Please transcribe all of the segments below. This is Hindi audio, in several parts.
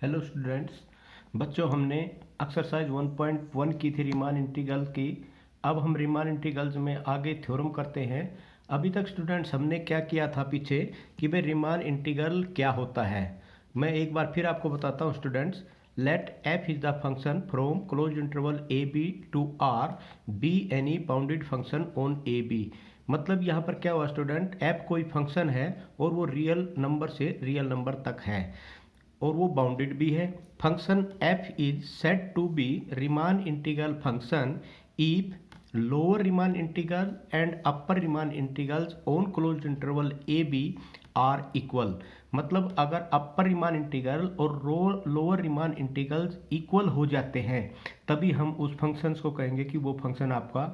Hello students. बच्चों, हमने एक्सरसाइज 1.1 की थी रीमान इंटीग्रल की। अब हम रीमान इंटीग्रल्स में आगे थ्योरम करते हैं। अभी तक स्टूडेंट्स हमने क्या किया था पीछे कि भाई रीमान इंटीग्रल क्या होता है। मैं एक बार फिर आपको बताता हूँ students. Let F is the function from close interval A B to R be any bounded function on A B. मतलब यहाँ पर क्या हुआ स्टूडेंट, एफ कोई फंक्शन है और वो रियल नंबर से रियल नंबर तक है और वो बाउंडेड भी है। Function f is said to be Riemann integral function if lower Riemann integral and upper Riemann integrals on closed interval A B are equal. मतलब अगर अपर रीमान इंटीग्रल और लोअर रीमान इंटीग्रल्स इक्वल हो जाते हैं तभी हम उस फंक्शंस को कहेंगे कि वो फंक्शन आपका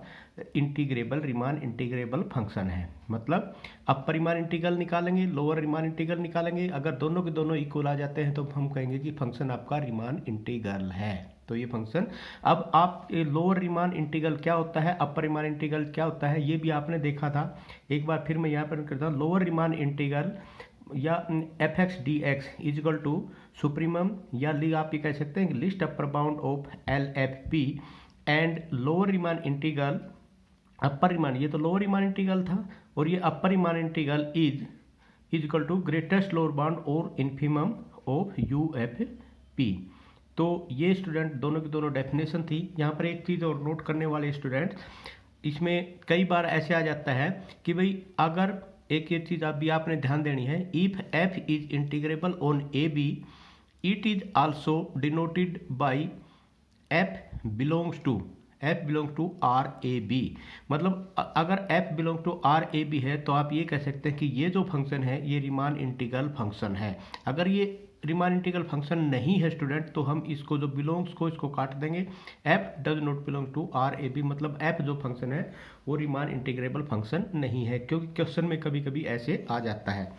इंटीग्रेबल रीमान इंटीग्रेबल फंक्शन है। मतलब अपर रीमान इंटीग्रल निकालेंगे, लोअर रीमान इंटीग्रल निकालेंगे, अगर दोनों के दोनों इक्वल आ जाते हैं तो हम कहेंगे कि फंक्शन आपका रीमान इंटीग्रल है। तो ये फंक्शन, अब आप लोअर रीमान इंटीग्रल क्या होता है, अपर रीमान इंटीग्रल क्या होता है, ये भी आपने देखा था। एक बार फिर मैं यहाँ पर करता हूँ। लोअर रीमान इंटीग्रल या F x D X equal to supremum या ली आप ये कह सकते हैं least upper bound of L F P and lower Riemann integral upper Riemann, ये तो लोअर रीमान इंटीग्रल था और ये upper Riemann integral is equal to greatest lower bound और infimum of U F P. तो ये स्टूडेंट दोनों की दोनों डेफिनेशन थी। यहाँ पर एक चीज़ और नोट करने वाले स्टूडेंट, इसमें कई बार ऐसे आ जाता है कि भाई अगर एक ये चीज़ आप भी आपने ध्यान देनी है, if F is integrable on A B it is also denoted by F belongs to R A B. मतलब अगर f belong to R A B है तो आप ये कह सकते हैं कि ये जो फंक्शन है ये रीमान इंटीग्रल फंक्शन है। अगर ये रीमान इंटीग्रल फंक्शन नहीं है स्टूडेंट तो हम इसको जो बिलोंग्स को इसको काट देंगे। f does not belong to R A B, मतलब f जो फंक्शन है वो रीमान इंटीग्रेबल फंक्शन नहीं है, क्योंकि क्वेश्चन में कभी कभी ऐसे आ जाता है।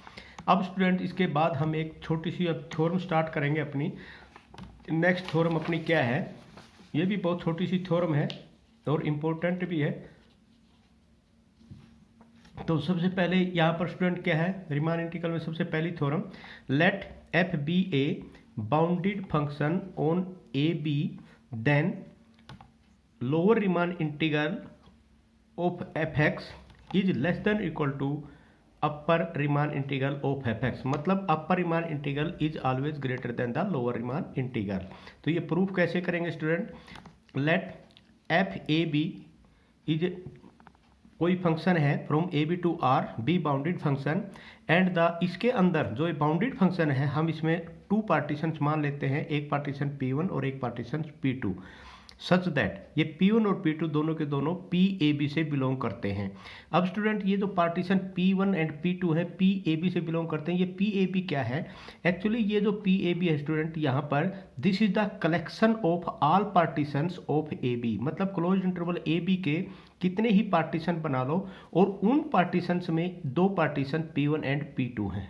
अब स्टूडेंट इसके बाद हम एक छोटी सी अब थ्योरम स्टार्ट करेंगे अपनी। नेक्स्ट थ्योरम अपनी क्या है, ये भी बहुत छोटी सी थ्योरम है और इम्पोर्टेंट भी है। तो सबसे पहले यहाँ पर स्टूडेंट क्या है, रीमान इंटीग्रल में सबसे पहली theorem, let F be a bounded function on A B then lower Riemann integral of F X is less than equal to upper Riemann integral of F X. मतलब upper Riemann integral is always greater than the lower Riemann integral. तो ये प्रूफ कैसे करेंगे student, let F A B is कोई फंक्शन है from A B to R be bounded function and the, इसके अंदर जो बाउंडेड फंक्शन है हम इसमें टू पार्टीशंस मान लेते हैं, एक पार्टीशन P1 और एक पार्टीशन P2, सच दैट ये P1 और P2 दोनों के दोनों PAB से बिलोंग करते हैं। अब स्टूडेंट ये जो पार्टीशन P1 एंड P2 है PAB से बिलोंग करते हैं। ये PAB क्या है, एक्चुअली ये जो PAB है स्टूडेंट यहाँ पर this is the collection of all partitions of AB। मतलब क्लोज इंटरवल AB के कितने ही पार्टीशन बना लो और उन पार्टीशंस में दो पार्टीशन P1 एंड P2 हैं।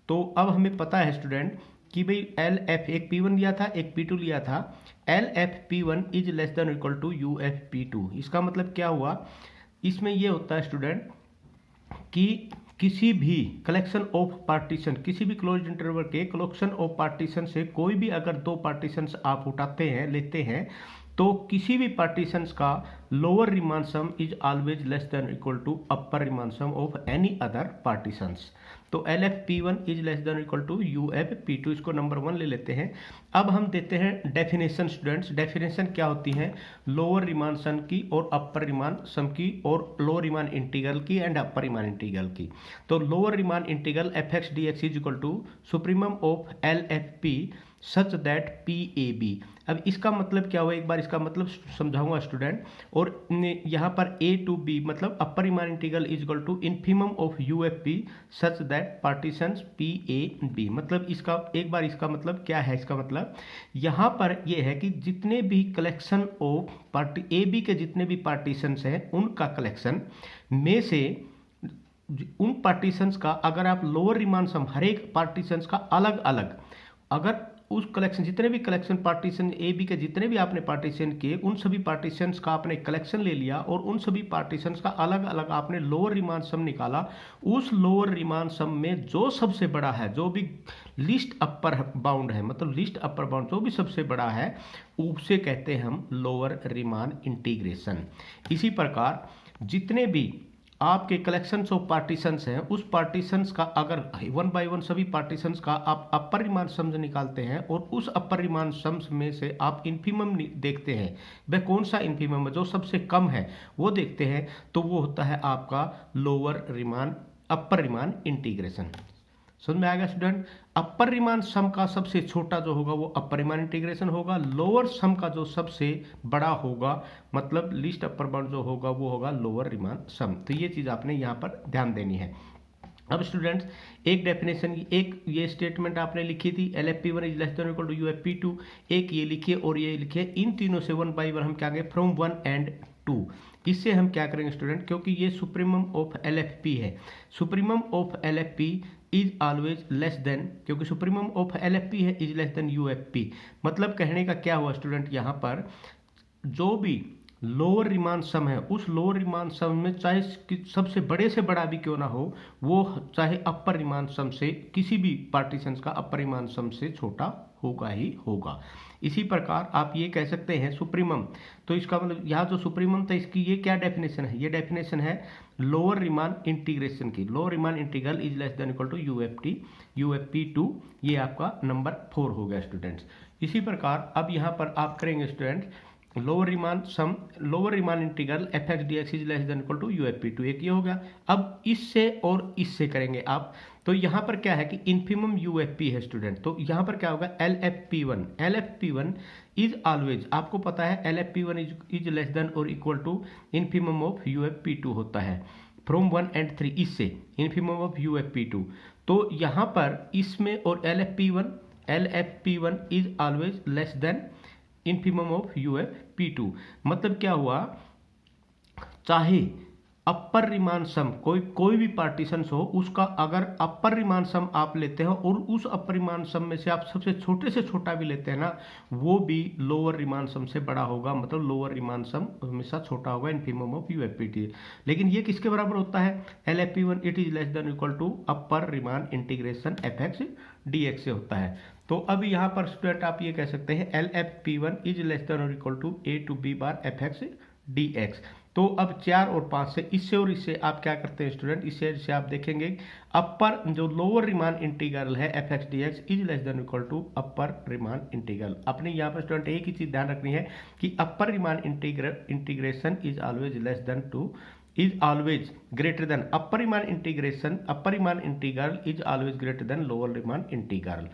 तो अब हमें पता है स्टूडेंट कि भाई एल एफ, एक P1 लिया था एक P2 लिया था, L F P1 is less than equal to U F P2। इसका मतलब क्या हुआ, इसमें ये होता है स्टूडेंट कि किसी भी कलेक्शन ऑफ पार्टीशन, किसी भी क्लोज इंटरवल के कलेक्शन ऑफ पार्टीशन से कोई भी अगर दो पार्टीशंस आप उठाते हैं लेते हैं तो किसी भी पार्टीशंस का lower Riemann sum is always less than equal to upper Riemann sum of any other partitions. तो L F P one is less than equal to U F P two, इसको नंबर 1 ले लेते हैं। अब हम देते हैं डेफिनेशन स्टूडेंट्स। डेफिनेशन क्या होती है, लोअर रीमान सम की और अपर रीमान सम की और लोअर रीमान इंटीग्रल की एंड अपर रीमान इंटीग्रल की। तो lower Riemann integral F x D X is equal to supremum of L F P such that P A B. अब इसका मतलब क्या हुआ, एक बार इसका मतलब समझाऊंगा स्टूडेंट। और यहाँ पर ए टू बी मतलब upper Riemann integral is equal to infimum of U F P such that partitions P A B. मतलब इसका एक बार इसका मतलब क्या है, इसका मतलब यहाँ पर ये है कि जितने भी collection of party A B के जितने भी पार्टीशंस हैं उनका कलेक्शन में से उन पार्टीशंस का अगर आप लोअर रीमान सम हर एक पार्टीशंस का अलग अलग अगर उस कलेक्शन, जितने भी कलेक्शन पार्टीशन ए बी के जितने भी आपने पार्टीशन किए, उन सभी पार्टीशंस का आपने कलेक्शन ले लिया और उन सभी पार्टीशंस का अलग अलग आपने लोअर रिमांड सम निकाला। उस लोअर रिमांड सम में जो सबसे बड़ा है, जो भी लिस्ट अपर बाउंड है, मतलब लिस्ट अपर बाउंड जो भी सबसे बड़ा है, उसे कहते हैं हम लोअर रिमांड इंटीग्रेशन। इसी प्रकार जितने भी आपके कलेक्शंस ऑफ पार्टीशंस हैं, उस पार्टीशंस का अगर वन बाय वन सभी पार्टीशंस का आप अपर रिमांड सम्स निकालते हैं और उस अपर रिमांड सम्स में से आप इन्फीमम देखते हैं, वह कौन सा इन्फीमम है, जो सबसे कम है वो देखते हैं, तो वो होता है आपका लोअर रिमांड अपर रिमांड इंटीग्रेशन। समझ में आएगा स्टूडेंट? अपर रिमांड सम का सबसे छोटा जो होगा वो अपर रिमांड इंटीग्रेशन होगा, लोअर सम का जो सबसे बड़ा होगा, मतलब लीस्ट अपर बाउंड जो होगा वो होगा लोअर रिमांड सम। तो ये चीज आपने यहाँ पर ध्यान देनी है। अब स्टूडेंट्स एक डेफिनेशन, एक ये स्टेटमेंट आपने लिखी थी, LFP1 is less than equal to UFP2, एक ये लिखिए और ये लिखिए। इन तीनों से वन बाई वन हम क्या करेंगे, फ्रॉम 1 and 2। इससे हम क्या करेंगे स्टूडेंट, क्योंकि ये सुप्रीमम ऑफ LFP है, supremum of LFP is always less then, क्योंकि सुप्रीमम ऑफ LFP है, इज लेस देन UFP। मतलब कहने का क्या हुआ स्टूडेंट, यहाँ पर जो भी लोअर रिमांड सम है, उस लोअर रिमांड सम में चाहे सबसे बड़े से बड़ा भी क्यों ना हो, वो चाहे अपर रिमांड सम से, किसी भी पार्टीशंस का अपर रिमांड सम से छोटा होगा ही होगा। इसी प्रकार आप ये कह सकते हैं सुप्रीमम, तो इसका मतलब यहाँ जो सुप्रीमम था इसकी ये क्या डेफिनेशन है, ये डेफिनेशन है लोअर रिमांड इंटीग्रेशन की। Lower Riemann integral is less than equal to UFP2, ये आपका नंबर 4 हो गया स्टूडेंट्स। इसी प्रकार अब यहाँ पर आप करेंगे student lower Riemann sum, lower Riemann integral fx dx is less than equal to UFP2, एक ये हो गया। अब इससे और इससे करेंगे आप, तो यहाँ पर क्या है कि इन्फीमम UFP है स्टूडेंट, तो यहाँ पर क्या होगा LFP1 इज ऑलवेज, आपको पता है LFP1 इज लेस देन और equal to infimum of UFP2 होता है फ्रॉम 1 and 3, इससे इन्फीमम ऑफ UFP2। तो यहाँ पर इसमें और LFP1 is always less then infimum of UFP2। मतलब क्या हुआ, चाहे अपर रिमांड सम कोई भी पार्टीशंस हो, उसका अगर अपर रिमांड सम आप लेते हो और उस अपर रिमांड सम में से आप सबसे छोटे से छोटा भी लेते हैं ना, वो भी लोअर रिमांड सम से बड़ा होगा, मतलब लोअर रिमांड सम हमेशा छोटा होगा इन्फीमम ऑफ UFP2। लेकिन ये किसके बराबर होता है, LFP1 it is less than equal to upper Riemann integration fx dx से होता है। तो अब यहाँ पर स्टूडेंट आप ये कह सकते हैं LFP1 इज लेस देन और equal to a to b bar fx dx। तो अब 4 और 5 से, इससे और इससे आप क्या करते हैं स्टूडेंट, इससे आप देखेंगे अपर जो लोअर रिमांड इंटीग्रल है fx dx is less than equal to upper Riemann integral. अपने यहाँ पर स्टूडेंट एक ही चीज ध्यान रखनी है कि upper Riemann integration is always less than to, is always greater than upper Riemann integration, upper Riemann integral is always greater than lower Riemann integral.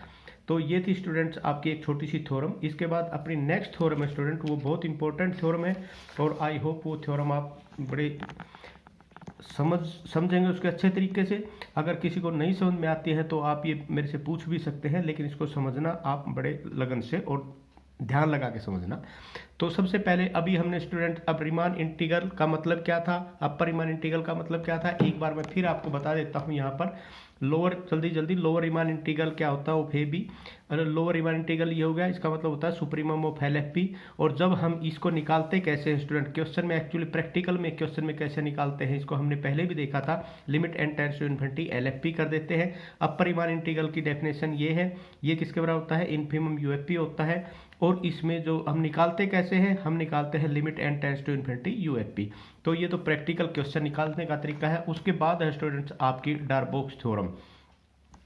तो ये थी स्टूडेंट्स आपकी एक छोटी सी थ्योरम। इसके बाद अपनी नेक्स्ट थ्योरम है स्टूडेंट, वो बहुत इंपॉर्टेंट थ्योरम है और आई होप वो थ्योरम आप बड़े समझेंगे उसके अच्छे तरीके से। अगर किसी को नहीं समझ में आती है तो आप ये मेरे से पूछ भी सकते हैं, लेकिन इसको समझना आप बड़े लगन से और ध्यान लगा के समझना। तो सबसे पहले अभी हमने स्टूडेंट अब रिमांड इंटीग्रल का मतलब क्या था, अपर रिमांड इंटीग्रल का मतलब क्या था, एक बार मैं फिर आपको बता देता हूँ। यहाँ पर लोअर जल्दी लोअर रिमांड इंटीग्रल क्या होता है वो फिर भी, अगर लोअर रिमांड इंटीग्रल ये हो गया, इसका मतलब होता है सुप्रीमम ऑफ LFP। और जब हम इसको निकालते कैसे हैं स्टूडेंट, क्वेश्चन में एक्चुअली प्रैक्टिकल में क्वेश्चन में कैसे निकालते हैं इसको हमने पहले भी देखा था, limit n tends to infinity LFP कर देते हैं। अपर रिमांड इंटीग्रल की डेफिनेशन ये है, ये किसके बराबर होता है, इन्फीमम UFP होता है। और इसमें जो हम निकालते कैसे हैं, हम निकालते हैं limit n tends to infinity UFP। तो ये तो प्रैक्टिकल क्वेश्चन निकालने का तरीका है। उसके बाद है स्टूडेंट्स आपकी डार्बोक्स थ्योरम।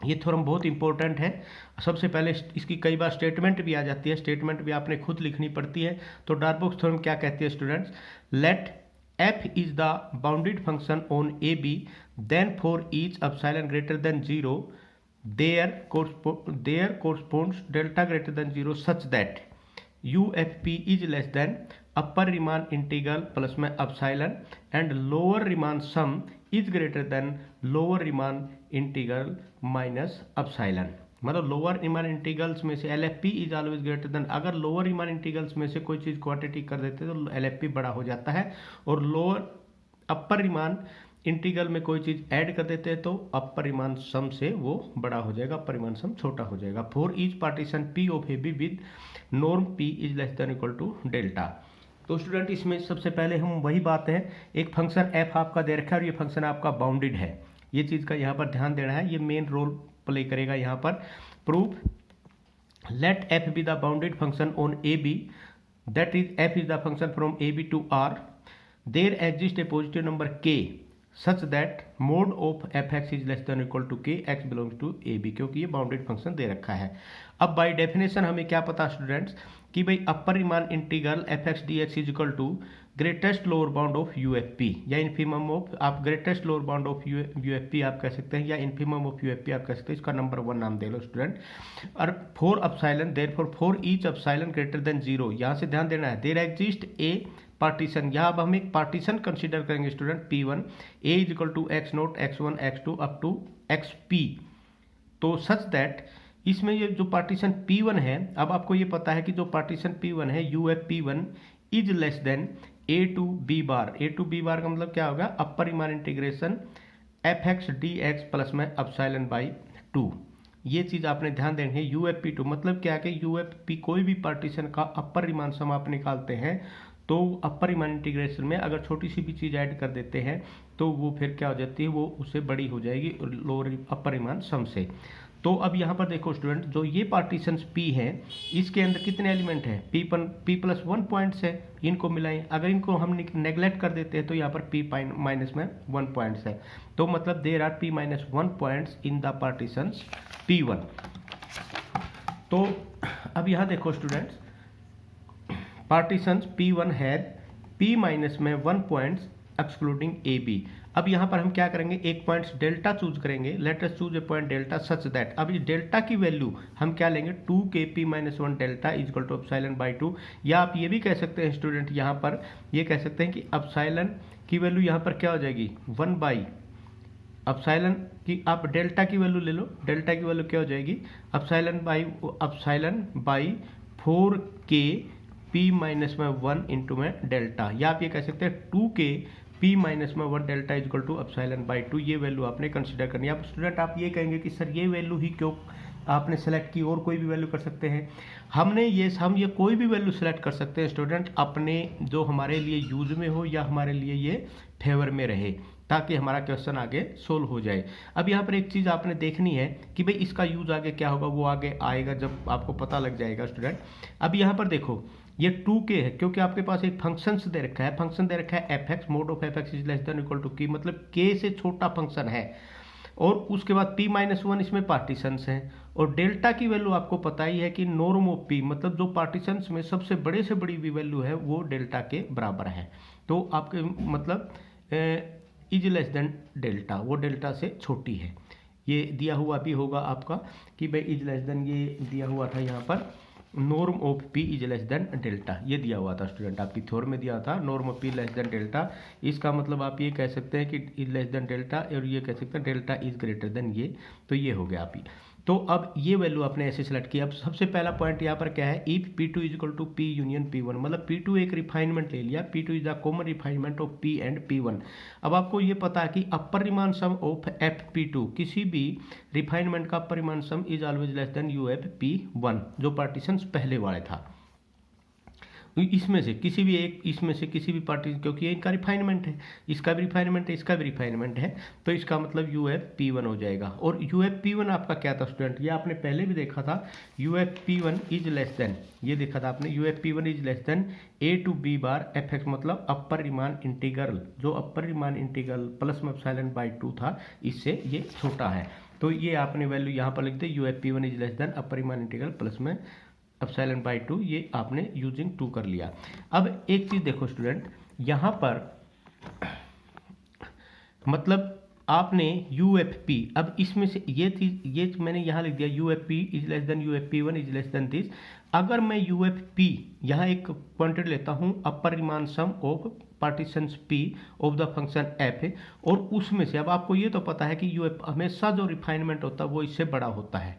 ये थ्योरम बहुत इंपॉर्टेंट है। सबसे पहले इसकी कई बार स्टेटमेंट भी आ जाती है, स्टेटमेंट भी आपने खुद लिखनी पड़ती है। तो डार्बोक्स थ्योरम क्या कहती है students, let f is the bounded function on AB, then for each epsilon greater than 0 there corresponds delta greater than 0 such that UFP is less than upper Riemann integral plus में epsilon and lower Riemann sum is greater than lower Riemann integral minus epsilon। मतलब लोअर रिमान इंटीग्रल्स में से LFP is always greater then, अगर लोअर रिमान इंटीग्रल्स में से कोई चीज क्वांटिटी कर देते हैं तो LFP बड़ा हो जाता है, और लोअर अपर रिमान इंटीग्रल में कोई चीज़ ऐड कर देते हैं तो अपर रीमान सम से वो बड़ा हो जाएगा, अपर रीमान सम छोटा हो जाएगा। For each partition P of A B with norm P is less than equal to delta. तो स्टूडेंट इसमें सबसे पहले हम वही बात है, एक फंक्शन एफ आपका दे रखा है और ये फंक्शन आपका बाउंडेड है, ये चीज़ का यहाँ पर ध्यान देना है, ये मेन रोल प्ले करेगा यहाँ पर। Proof let F be the bounded function on A B, that is F is the function from A B to R, there exist a positive number K such that mod of F X is less than equal to K X belongs to A B, क्योंकि ये बाउंडेड फंक्शन दे रखा है। अब बाय डेफिनेशन हमें क्या पता स्टूडेंट्स कि भाई upper Riemann integral F x D X is equal to greatest lower bound of U F P या इन्फीमम ऑफ, आप greatest lower bound of U F P आप कह सकते हैं या infimum of U F P आप कह सकते हैं, इसका नंबर 1 नाम दे लो स्टूडेंट। और for epsilon therefore for each epsilon greater than 0, यहाँ से ध्यान देना है, देयर एग्जिस्ट ए पार्टीशन, यहाँ अब हम एक पार्टीशन कंसीडर करेंगे student P1, A is equal to X naught x1 x2 up to xp, तो सच दैट इसमें ये जो पार्टीशन P1 है, अब आपको ये पता है कि जो पार्टीशन P1 है UFP1 is less than a to b bar, a to b bar का मतलब क्या होगा, upper Riemann integration F x D x plus में अपसाइलन बाई 2, ये चीज़ आपने ध्यान देनी है। UFP2 मतलब क्या है कि UFP कोई भी पार्टीशन का अपर रीमान सम आप निकालते हैं तो अपर रीमान इंटीग्रेशन में अगर छोटी सी भी चीज़ ऐड कर देते हैं तो वो फिर क्या हो जाती है, वो उससे बड़ी हो जाएगी लोअर अपर रीमान सम से। तो अब यहाँ पर देखो स्टूडेंट, जो ये पार्टीशंस P हैं इसके अंदर कितने एलिमेंट हैं, P प्लस 1 पॉइंट्स है, इनको मिलाएं, अगर इनको हम नेग्लेक्ट कर देते हैं तो यहाँ पर P माइनस में 1 पॉइंट्स है, तो मतलब there are P minus 1 points in the partitions P1। तो अब यहाँ देखो students, partitions P1 had P minus में 1 पॉइंट्स एक्सक्लूडिंग ए बी। अब यहाँ पर हम क्या करेंगे, एक पॉइंट डेल्टा चूज करेंगे, let us choose a point delta such that, अब इस डेल्टा की वैल्यू हम क्या लेंगे 2k P minus 1 delta is equal to epsilon by 2, या आप ये भी कह सकते हैं स्टूडेंट, यहाँ पर ये कह सकते हैं कि अपसाइलन की वैल्यू यहाँ पर क्या हो जाएगी 1 बाई अपसाइलन की, आप डेल्टा की वैल्यू ले लो, डेल्टा की वैल्यू क्या हो जाएगी epsilon by 4k P minus में 1 इंटू में डेल्टा, या आप ये कह सकते हैं 2k P माइनस में 1 delta is equal to epsilon by 2, ये वैल्यू आपने कंसिडर करनी है। अब स्टूडेंट आप ये कहेंगे कि सर ये वैल्यू ही क्यों आपने सेलेक्ट की, और कोई भी वैल्यू कर सकते हैं, हम ये कोई भी वैल्यू सेलेक्ट कर सकते हैं स्टूडेंट, अपने जो हमारे लिए यूज में हो या हमारे लिए ये फेवर में रहे, ताकि हमारा क्वेश्चन आगे सोल्व हो जाए। अब यहाँ पर एक चीज़ आपने देखनी है कि भाई इसका यूज आगे क्या होगा, वो आगे आएगा जब आपको पता लग जाएगा स्टूडेंट। अब यहाँ पर देखो ये 2k है क्योंकि आपके पास एक फंक्शन दे रखा है, फंक्शन दे रखा है F X, mod of F X is less than equal to k, मतलब k से छोटा फंक्शन है, और उसके बाद P माइनस 1 इसमें पार्टीशंस हैं, और डेल्टा की वैल्यू आपको पता ही है कि नॉर्म ऑफ P मतलब जो पार्टीशंस में सबसे बड़े से बड़ी भी वैल्यू है वो डेल्टा के बराबर है, तो आपके मतलब इज लेस देन डेल्टा, वो डेल्टा से छोटी है, ये दिया हुआ भी होगा आपका कि भाई इज लेस देन, ये दिया हुआ था यहाँ पर norm of P is less than delta, ये दिया हुआ था स्टूडेंट, आपकी थ्योरम में दिया था norm of P less than delta, इसका मतलब आप ये कह सकते हैं कि इज लेस देन डेल्टा, और ये कह सकते हैं डेल्टा इज ग्रेटर देन ये, तो ये हो गया आप ही। तो अब ये वैल्यू आपने ऐसे सेलेक्ट किया। अब सबसे पहला पॉइंट यहाँ पर क्या है, if P2 is equal to P union P1, मतलब P2 एक रिफाइनमेंट ले लिया, P2 is the common refinement of P and P1। अब आपको ये पता है कि अपर रीमान सम ऑफ FP2, किसी भी रिफाइनमेंट का upper Riemann sum is always less than UFP1, जो पार्टीशंस पहले वाले था, इसमें से किसी भी एक, इसमें से किसी भी पार्टी, क्योंकि ये इनका रिफाइनमेंट है, इसका भी रिफाइनमेंट है, इसका भी रिफाइनमेंट है, तो इसका मतलब UFP1 हो जाएगा। और UFP1 आपका क्या था स्टूडेंट, ये आपने पहले भी देखा था, UFP1 इज लेस देन, ये देखा था आपने, UFP1 is less than A to B bar F X, मतलब अपर रीमान इंटीग्रल, जो अपर रीमान इंटीग्रल प्लस में एप्सिलॉन बाई 2 था, इससे ये छोटा है, तो ये आपने वैल्यू यहाँ पर लिख दी, UFP1 is less then upper Riemann integral plus में एप्सिलॉन बाई 2, ये आपने यूजिंग 2 कर लिया। अब एक चीज देखो स्टूडेंट, यहाँ पर मतलब आपने UFP, अब इसमें से ये चीज, ये मैंने यहाँ लिख दिया UFP is less than UFP1 is less than this. अगर मैं UFP यहाँ एक क्वांटिटी लेता हूँ upper Riemann sum of partitions P of the function f है, और उसमें से अब आपको ये तो पता है कि UF हमेशा जो रिफाइनमेंट होता है वो इससे बड़ा होता है,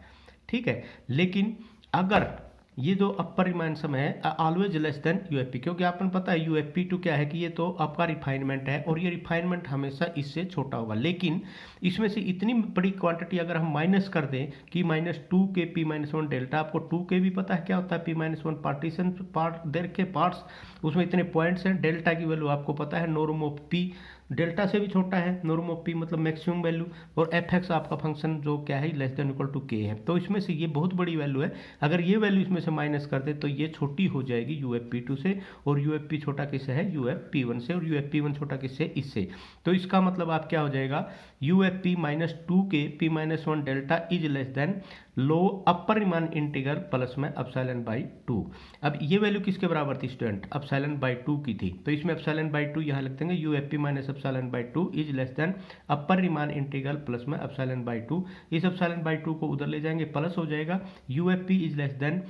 ठीक है, लेकिन अगर ये जो अपर रीमान सम है ऑलवेज लेस देन यूएफपी, क्योंकि आपको पता है यूएफपी2 क्या है कि ये तो आपका रिफाइनमेंट है और ये रिफाइनमेंट हमेशा इससे छोटा होगा। लेकिन इसमें से इतनी बड़ी क्वांटिटी अगर हम माइनस कर दें कि -2k P-1 डेल्टा, आपको 2k भी पता है क्या होता है, P-1 पार्टीशन पार्ट देर के पार्ट्स, उसमें इतने पॉइंट्स हैं। डेल्टा की वैल्यू आपको पता है नॉर्म ऑफ पी डेल्टा से भी छोटा है, नॉर्म ऑफ पी मतलब मैक्सिमम वैल्यू, और एफ एक्स आपका फंक्शन जो क्या है less than equal to K है। तो इसमें से ये बहुत बड़ी वैल्यू है, अगर ये वैल्यू इसमें से माइनस कर दे तो ये छोटी हो जाएगी यूएफपी2 से, और यूएफपी छोटा किससे है, यूएफपी1 से, और यूएफपी1 छोटा किससे, इससे। तो इसका मतलब आप क्या हो जाएगा, UFP -2k P-1 delta is less than low upper Riemann integral plus में एप्सिलॉन बाई 2। अब ये वैल्यू किसके बराबर थी स्टूडेंट, एप्सिलॉन बाई 2 की थी, तो इसमें एप्सिलॉन बाई 2 यहाँ लिख देंगे, UFP minus epsilon by 2 is less then upper Riemann integral plus में एप्सिलॉन बाई 2। इस एप्सिलॉन बाई 2 को उधर ले जाएंगे, प्लस हो जाएगा UFP is less then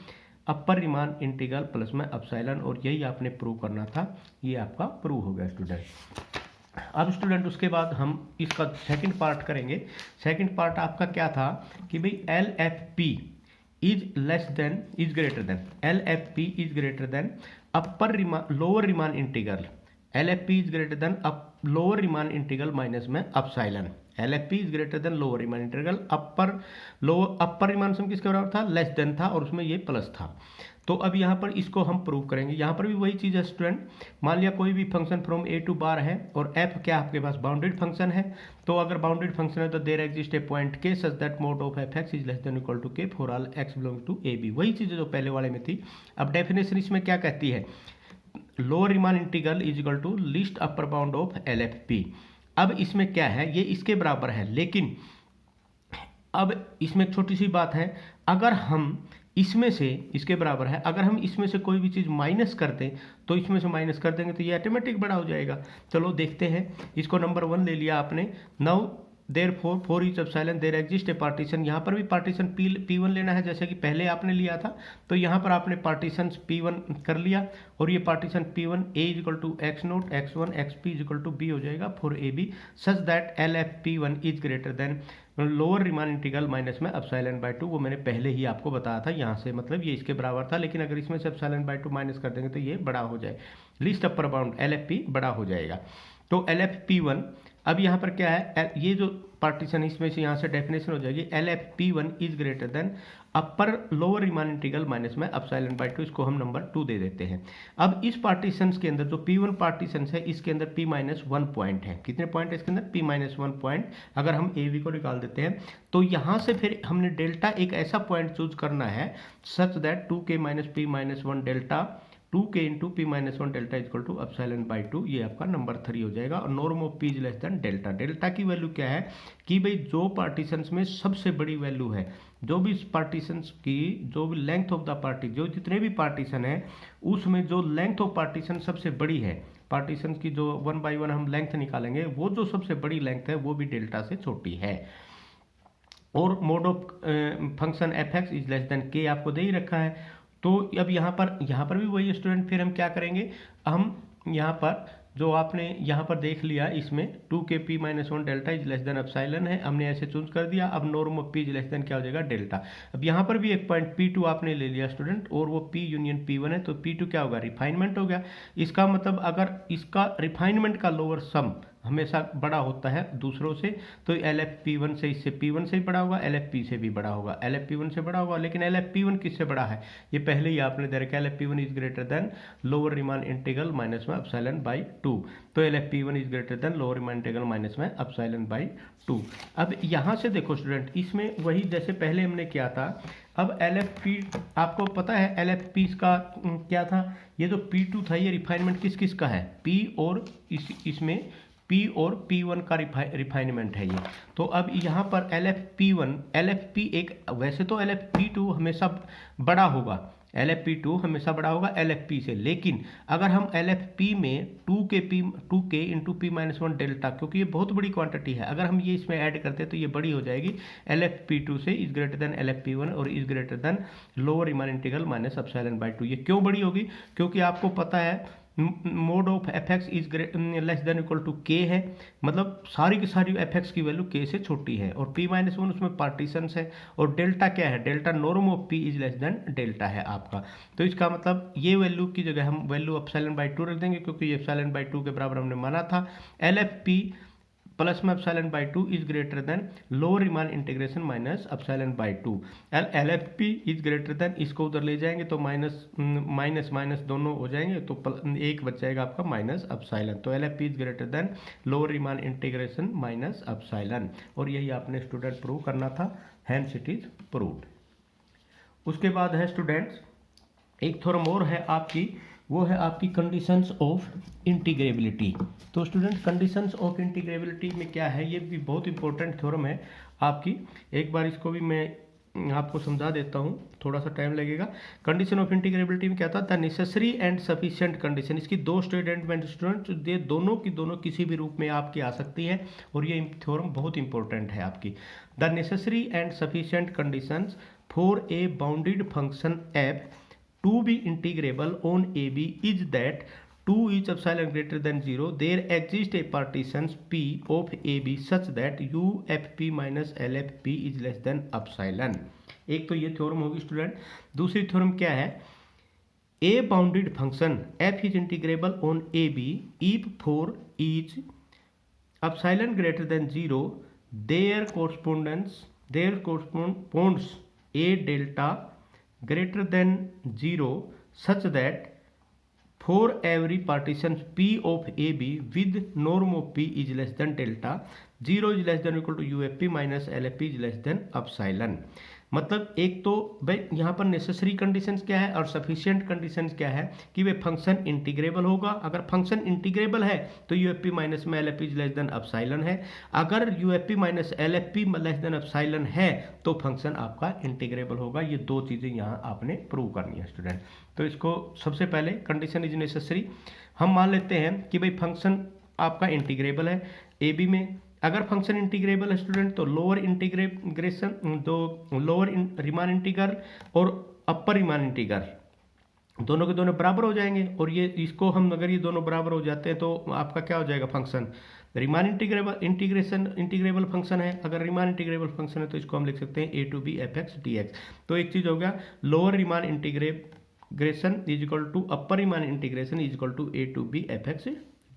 upper Riemann integral plus में एप्सिलॉन, और यही आपने प्रूव करना था, ये आपका प्रूव हो गया स्टूडेंट। अब स्टूडेंट उसके बाद हम इसका सेकंड पार्ट करेंगे। सेकंड पार्ट आपका क्या था कि भाई L F P is less than is greater than, L F P is greater than upper Riemann lower Riemann integral, L F P is greater than lower Riemann integral minus में epsilon, L F P is greater than lower Riemann integral upper Riemann sum किसके बराबर था, लेस देन था, और उसमें ये प्लस था। तो अब यहाँ पर इसको हम प्रूव करेंगे। यहाँ पर भी वही चीज़ है स्टूडेंट, मान लिया कोई भी फंक्शन फ्रॉम ए टू बार है और एफ क्या आपके पास बाउंडेड फंक्शन है, तो अगर बाउंडेड फंक्शन है तो there exist a point K such that mod of F X is less than equal to K for all X belong to A B, वही चीज़ जो पहले वाले में थी। अब डेफिनेशन इसमें क्या कहती है, lower Riemann integral is equal to least upper bound of L F P. अब इसमें क्या है, ये इसके बराबर है, लेकिन अब इसमें एक छोटी सी बात है, अगर हम इसमें से इसके बराबर है, अगर हम इसमें से कोई भी चीज़ माइनस कर दें तो इसमें से माइनस कर देंगे तो ये ऑटोमेटिक बड़ा हो जाएगा। चलो देखते हैं, इसको नंबर 1 ले लिया आपने। Now there for each epsilon there exist a partition, यहाँ पर भी पार्टीशन P1 लेना है जैसे कि पहले आपने लिया था, तो यहाँ पर आपने पार्टीशन P1 कर लिया, और ये partition P1 A is equal to X naught x1 xp is equal to b हो जाएगा for A B such that L F P1 is greater than lower Riemann integral minus में एप्सिलॉन बाई 2, वो मैंने पहले ही आपको बताया था, यहाँ से मतलब ये इसके बराबर था, लेकिन अगर इसमें से एप्सिलॉन बाई 2 माइनस कर देंगे तो ये बड़ा हो जाए, least upper bound L F P बड़ा हो जाएगा। तो एल एफ P1, अब यहाँ पर क्या है, ये जो पार्टीशन इसमें से यहाँ से डेफिनेशन हो जाएगी, L F P1 is greater than upper lower Riemann integral minus में एप्सिलॉन बाई 2, इसको हम नंबर 2 दे देते हैं। अब इस पार्टीशन के अंदर जो P1 पार्टीशन है, इसके अंदर P-1 पॉइंट है, कितने पॉइंट है इसके अंदर, P-1 पॉइंट। अगर हम ए बी को निकाल देते हैं तो यहाँ से फिर हमने डेल्टा एक ऐसा पॉइंट चूज करना है such that 2k P-1 delta 2k into P-1 delta equal to epsilon by 2, ये आपका नंबर 3 हो जाएगा। और norm of P is less than delta, delta की वैल्यू क्या है कि भाई जो पार्टीशंस में सबसे बड़ी वैल्यू है, जो भी पार्टीशंस की जो भी लेंथ ऑफ द पार्टी, जो जितने भी पार्टीशन है उसमें जो लेंथ ऑफ पार्टीशन सबसे बड़ी है, पार्टीशन की जो 1 बाई 1 हम लेंथ निकालेंगे, वो जो सबसे बड़ी लेंथ है वो भी डेल्टा से छोटी है। और mode of function F X is less then के आपको दे ही रखा है। तो अब यहाँ पर भी वही स्टूडेंट, फिर हम क्या करेंगे, हम यहाँ पर जो आपने यहाँ पर देख लिया, इसमें 2k P-1 delta is less than epsilon है, हमने ऐसे चूज कर दिया। अब norm of P is less than क्या हो जाएगा, डेल्टा। अब यहाँ पर भी एक पॉइंट P2 आपने ले लिया स्टूडेंट, और वो P यूनियन P1 है, तो P2 क्या होगा, रिफाइनमेंट हो गया। इसका मतलब अगर इसका रिफाइनमेंट का लोअर सम हमेशा बड़ा होता है दूसरों से, तो एल एफ P1 से, इससे P1 से भी बड़ा होगा, एल एफ P से भी बड़ा होगा, एल एफ P1 से बड़ा होगा। लेकिन एल एफ P1 किससे बड़ा है, ये पहले ही आपने दे रखा है, L F P1 is greater than lower Riemann integral minus में एप्सिलॉन बाई 2, तो L F P1 is greater than lower Riemann integral minus में एप्सिलॉन बाई 2। अब यहाँ से देखो स्टूडेंट, इसमें वही जैसे पहले हमने किया था। अब एल एफ पी आपको पता है, एल एफ पी का क्या था, ये जो P2 था ये रिफाइनमेंट किस किस का है, P और इसमें P और P1 का रिफाइनमेंट है ये। तो अब यहाँ पर एल एफ पी एक, वैसे तो एल एफ P2 हमेशा बड़ा होगा, एल एफ P2 हमेशा बड़ा होगा एल एफ P से, लेकिन अगर हम एल एफ P में 2k इंटू P-1 डेल्टा, क्योंकि ये बहुत बड़ी क्वांटिटी है, अगर हम ये इसमें ऐड करते हैं तो ये बड़ी हो जाएगी एल एफ P2 से, is greater than L F P1 और is greater than lower Riemann integral minus epsilon by 2। ये क्यों बड़ी होगी, क्योंकि आपको पता है mod of F X is less than equal to K है, मतलब सारी की सारी एफ एक्स की वैल्यू के से छोटी है, और p माइनस वन उसमें पार्टीशंस है, और डेल्टा क्या है, delta norm of p is less than delta है आपका। तो इसका मतलब ये वैल्यू की जगह हम वैल्यू एप्सिलॉन बाई 2 रख देंगे, क्योंकि ये एप्सिलॉन बाई 2 के बराबर हमने माना था। एल एफ पी प्लस में epsilon by 2 is greater than lower Riemann integration minus epsilon by 2। L F P is greater then, इसको उधर ले जाएंगे तो माइनस माइनस दोनों हो जाएंगे, तो एक बच जाएगा आपका माइनस एप्सिलॉन। तो L F P is greater than lower Riemann integration minus epsilon, और यही आपने स्टूडेंट प्रूव करना था, हैंस इट इज प्रूव्ड। उसके बाद है स्टूडेंट्स एक थ्योरम और है आपकी, वो है आपकी कंडीशंस ऑफ इंटीग्रेबिलिटी। तो स्टूडेंट कंडीशंस ऑफ इंटीग्रेबिलिटी में क्या है, ये भी बहुत इंपॉर्टेंट थ्योरम है आपकी। एक बार इसको भी मैं आपको समझा देता हूँ, थोड़ा सा टाइम लगेगा। कंडीशन ऑफ इंटीग्रेबिलिटी में क्या था, the necessary and sufficient condition. इसकी दो स्टूडेंट ये दोनों की दोनों किसी भी रूप में आपकी आ सकती है, और ये थ्योरम बहुत इंपॉर्टेंट है आपकी। The necessary and sufficient conditions for a bounded function F to be integrable on AB is that 2 is epsilon greater than 0, there exists a partitions P of AB such that UFP minus LFP is less than epsilon। एक तो ये थ्योरम होगी स्टूडेंट। दूसरी थ्योरम क्या है, A bounded function F is integrable on AB if for each epsilon greater than 0 there corresponds a delta greater than 0 such that for every partition P of AB with norm of P is less than delta 0 is less than equal to UFP minus LFP is less than epsilon। मतलब एक तो भाई यहाँ पर नेसेसरी कंडीशंस क्या है और सफिशिएंट कंडीशंस क्या है कि वे फंक्शन इंटीग्रेबल होगा। अगर फंक्शन इंटीग्रेबल है तो यूएफपी माइनस में LFP is less than epsilon है। अगर UFP minus LFP less than epsilon है तो फंक्शन आपका इंटीग्रेबल होगा। ये दो चीज़ें यहाँ आपने प्रूव करनी है स्टूडेंट। तो इसको सबसे पहले कंडीशन इज नेसेसरी हम मान लेते हैं कि भाई फंक्शन आपका इंटीग्रेबल है ए बी में। अगर फंक्शन इंटीग्रेबल है स्टूडेंट तो lower integration lower Riemann integral और अपर रीमान इंटीग्रल दोनों के दोनों बराबर हो जाएंगे। और ये इसको हम अगर ये दोनों बराबर हो जाते हैं तो आपका क्या हो जाएगा, फंक्शन रीमान इंटीग्रेबल फंक्शन है। अगर रीमान इंटीग्रेबल फंक्शन है तो इसको हम लिख सकते हैं a to b f x D x. तो एक चीज़ हो गया lower Riemann integration is equal to upper Riemann integration is equal to a to b f x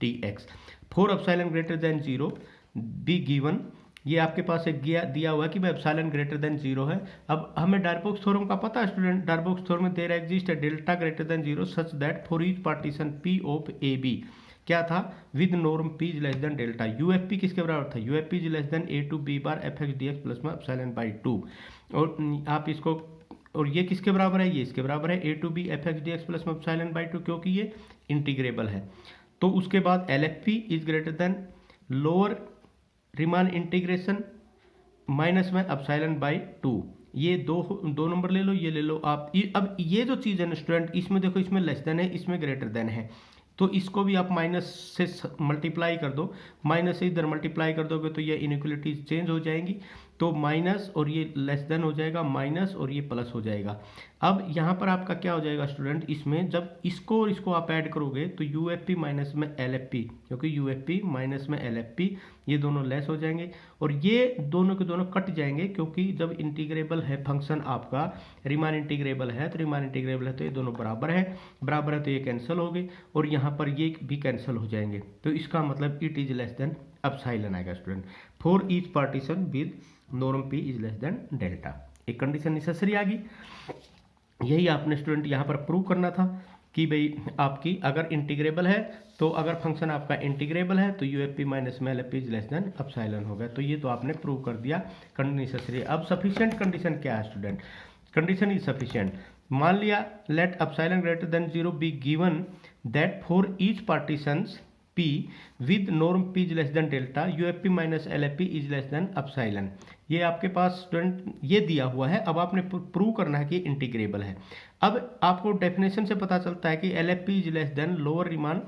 D x. For epsilon greater than 0 be given, ये आपके पास एक दिया हुआ है कि भाई एप्सिलॉन ग्रेटर देन 0 है। अब हमें डायरबोक्स थ्योरम का पता है स्टूडेंट, डायरबोक्स थ्योरम में देयर एग्जिस्ट है delta greater than 0 such that for each partition P of A B क्या था with norm P is less than delta. UFP किसके बराबर था, UFP is less than A to B bar F x D x plus में एप्सिलॉन बाई 2। और आप इसको और ये किसके बराबर है, ये इसके बराबर है a to b f x D x plus में एप्सिलॉन बाई 2 क्योंकि ये इंटीग्रेबल है। तो उसके बाद L F P is greater than lower Riemann integration minus में एप्सिलॉन बाई 2। ये दो नंबर ले लो, ये ले लो आप। अब ये जो चीज़ है ना स्टूडेंट, इसमें देखो इसमें लेस देन है, इसमें ग्रेटर देन है, तो इसको भी आप माइनस से मल्टीप्लाई कर दो। माइनस से इधर मल्टीप्लाई कर दोगे तो ये इनइक्वलिटीज चेंज हो जाएंगी। तो माइनस और ये लेस देन हो जाएगा माइनस और ये प्लस हो जाएगा। अब यहाँ पर आपका क्या हो जाएगा स्टूडेंट, इसमें जब इसको और इसको आप ऐड करोगे तो यू एफ पी माइनस में एल एफ पी, क्योंकि यू एफ पी माइनस में एल एफ पी ये दोनों लेस हो जाएंगे और ये दोनों के दोनों कट जाएंगे। क्योंकि जब इंटीग्रेबल है फंक्शन आपका, रीमान इंटीग्रेबल है तो रीमान इंटीग्रेबल है तो ये दोनों बराबर है तो ये कैंसिल हो गए और यहाँ पर ये भी कैंसिल हो जाएंगे। तो इसका मतलब it is less than epsilon आएगा student for each partition with norm P is less than delta. एक कंडीशन नेसेसरी आ गई। यही आपने स्टूडेंट यहाँ पर प्रूव करना था कि भाई आपकी अगर इंटीग्रेबल है तो अगर फंक्शन आपका इंटीग्रेबल है तो यू एफ पी माइनस में L F P is less than epsilon होगा। तो ये तो आपने प्रूव कर दिया कंडीशन नेसेसरी। अब सफिशिएंट कंडीशन क्या है स्टूडेंट, कंडीशन इज सफिशिएंट। मान लिया let epsilon greater than 0 be given that for each partitions P with norm P is less than delta UFP minus LFP is less than epsilon। ये आपके पास स्टूडेंट ये दिया हुआ है। अब आपने प्रूव करना है कि इंटीग्रेबल है। अब आपको डेफिनेशन से पता चलता है कि LFP is less than lower Riemann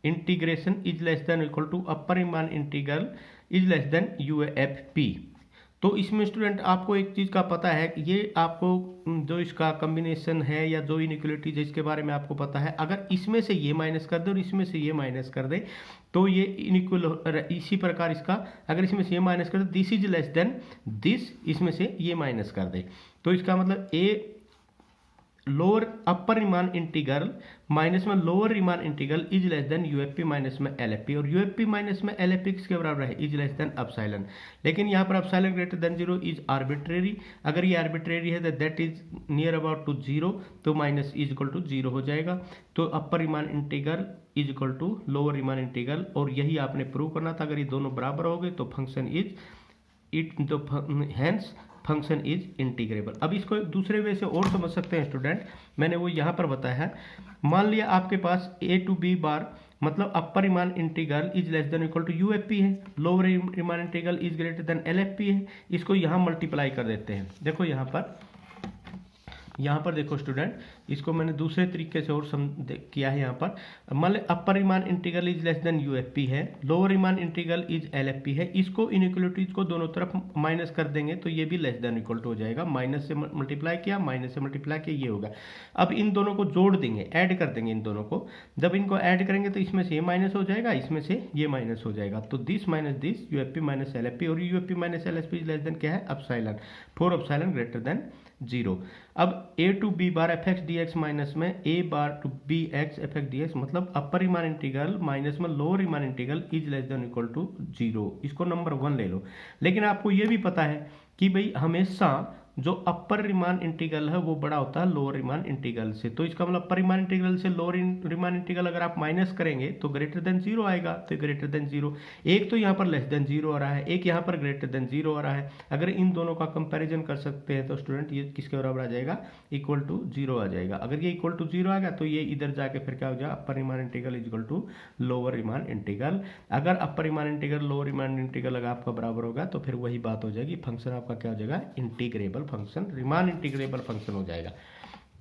integration is less than equal to upper Riemann integral is less than UFP। तो इसमें स्टूडेंट आपको एक चीज़ का पता है कि ये आपको जो इसका कॉम्बिनेशन है या जो इनइक्वलिटीज है इसके बारे में आपको पता है, अगर इसमें से ये माइनस कर दे और इसमें से ये माइनस कर दे तो ये इनइक्वल, इसी प्रकार इसका अगर इसमें से ये माइनस कर दे this is less than this, इसमें से ये माइनस कर दे तो इसका मतलब a lower upper Riemann integral minus में lower Riemann integral is less than UFP minus में एलएफपी, और यूएफपी माइनस में एलएफपी किसके बराबर है, इज लेस देन एप्सिलॉन। लेकिन यहाँ पर epsilon greater than zero is arbitrary, अगर ये आर्बिट्रेरी है तो that is near about to zero, तो minus is equal to zero हो जाएगा। तो upper Riemann integral is equal to lower Riemann integral, और यही आपने प्रूव करना था। अगर ये दोनों बराबर हो गए तो फंक्शन इज इट, तो हैंस फंक्शन इज इंटीग्रेबल। अब इसको एक दूसरे वे से और समझ सकते हैं स्टूडेंट, मैंने वो यहाँ पर बताया है। मान लिया आपके पास ए टू बी बार मतलब upper Riemann integral is less than equal to UFP है, lower Riemann integral is greater than LFP है। इसको यहाँ मल्टीप्लाई कर देते हैं। देखो यहाँ पर देखो स्टूडेंट, इसको मैंने दूसरे तरीके से और किया है। यहाँ पर मान लो upper Riemann integral is less than UFP है, lower Riemann integral is LFP है, इसको इनइक्वलिटीज को दोनों तरफ माइनस कर देंगे तो ये भी लेस देन इक्वल टू हो जाएगा। माइनस से मल्टीप्लाई किया, माइनस से मल्टीप्लाई किया, ये होगा। अब इन दोनों को जोड़ देंगे, ऐड कर देंगे इन दोनों को। जब इनको ऐड करेंगे तो इसमें से ये माइनस हो जाएगा, इसमें से ये माइनस हो जाएगा, तो this minus this UFP minus LFP, और UFP minus LFP is less than क्या है, epsilon, for epsilon greater than zero. अब a to B bar F x D x minus में a bar to b x f x D x मतलब अपर रिमान इंटीग्रल माइनस में lower Riemann integral is less than equal to zero, इसको नंबर 1 ले लो। लेकिन आपको ये भी पता है कि भाई हमेशा जो अपर रिमान इंटीग्रल है वो बड़ा होता है लोअर रिमान इंटीग्रल से, तो इसका मतलब अपर रिमान इंटीग्रल से लोअर रिमान इंटीग्रल अगर आप माइनस करेंगे तो ग्रेटर देन जीरो आएगा, तो ग्रेटर देन जीरो। एक तो यहाँ पर लेस देन जीरो आ रहा है, एक यहाँ पर ग्रेटर देन जीरो आ रहा है। अगर इन दोनों का कंपैरिजन कर सकते हैं तो स्टूडेंट ये किसके बराबर आ जाएगा, इक्वल टू जीरो आ जाएगा। अगर ये इक्वल टू जीरो आएगा तो ये इधर जाके फिर क्या हो जाएगा, upper Riemann integral is equal to lower Riemann integral. अगर upper Riemann integral lower Riemann integral अगर आपका बराबर होगा तो फिर वही बात हो जाएगी, फंक्शन आपका क्या हो जाएगा, integrable function, Riemann integrable function हो जाएगा।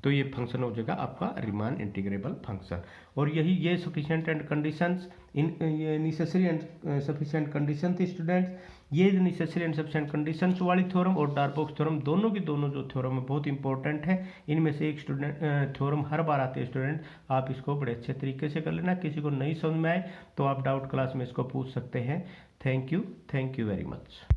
तो ये फंक्शन हो जाएगा आपका रिमान इंटीग्रेबल फंक्शन। और यही ये sufficient and conditions in necessary and sufficient condition थी स्टूडेंट्स। ये नेसेसरी एंड सफिशिएंट कंडीशंस वाली थ्योरम और डार्बोक्स थ्योरम दोनों की दोनों जो थ्योरम है बहुत इंपॉर्टेंट है। इनमें से एक स्टूडेंट थ्योरम हर बार आती है स्टूडेंट, आप इसको बड़े अच्छे तरीके से कर लेना। किसी को नहीं समझ में आए तो आप डाउट क्लास में इसको पूछ सकते हैं। Thank you very much.